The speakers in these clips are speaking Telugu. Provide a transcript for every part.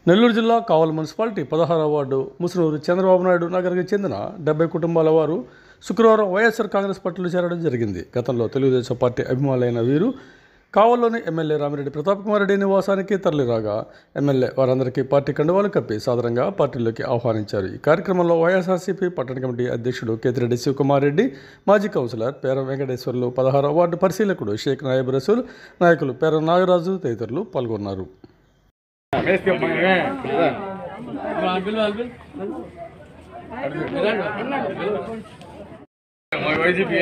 నెల్లూరు జిల్లా కావలి మున్సిపాలిటీ 16వ వార్డు ముసునూరు చంద్రబాబు నాయుడు నగర్కి చెందిన 70 కుటుంబాల వారు శుక్రవారం వైఎస్ఆర్ కాంగ్రెస్ పార్టీలో చేరడం జరిగింది. గతంలో తెలుగుదేశం పార్టీ అభిమానులైన వీరు కావలిలోని ఎమ్మెల్యే రామిరెడ్డి ప్రతాప్ కుమార్ రెడ్డి నివాసానికి తరలిరాగా ఎమ్మెల్యే వారందరికీ పార్టీ కండువాలు కప్పి సాదరంగా పార్టీలోకి ఆహ్వానించారు. ఈ కార్యక్రమంలో వైఎస్ఆర్సీపీ పట్టణ కమిటీ అధ్యక్షుడు కేతిరెడ్డి శివకుమార్ రెడ్డి, మాజీ కౌన్సిలర్ పేరం వెంకటేశ్వర్లు, 16వ వార్డు పరిశీలకుడు షేక్ నాయబ్ రసూల్, నాయకులు పేరం నాగరాజు తదితరులు పాల్గొన్నారు. వైసీపీ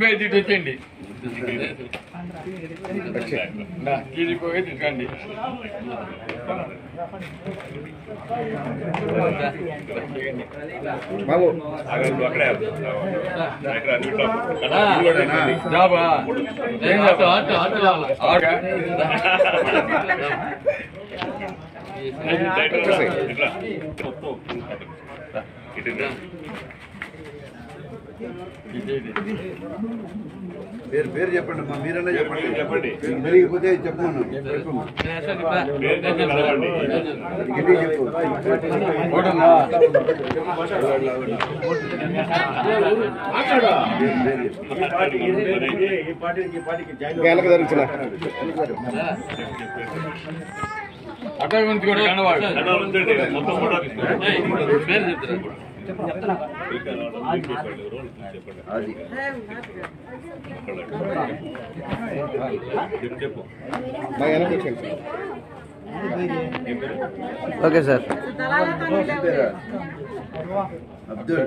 అయితే ఇటు వచ్చేయండి, కీలిపోయి తీసుకోండి. జాబా పేరు చెప్పండి అమ్మా, మీరన్నా చెప్పండి. పెరిగిపోతే చెప్పమను. అక్కడ నుంచి కూడా కన్నవాడు పేరు చెప్తారు. Okay sir. అబ్దుల్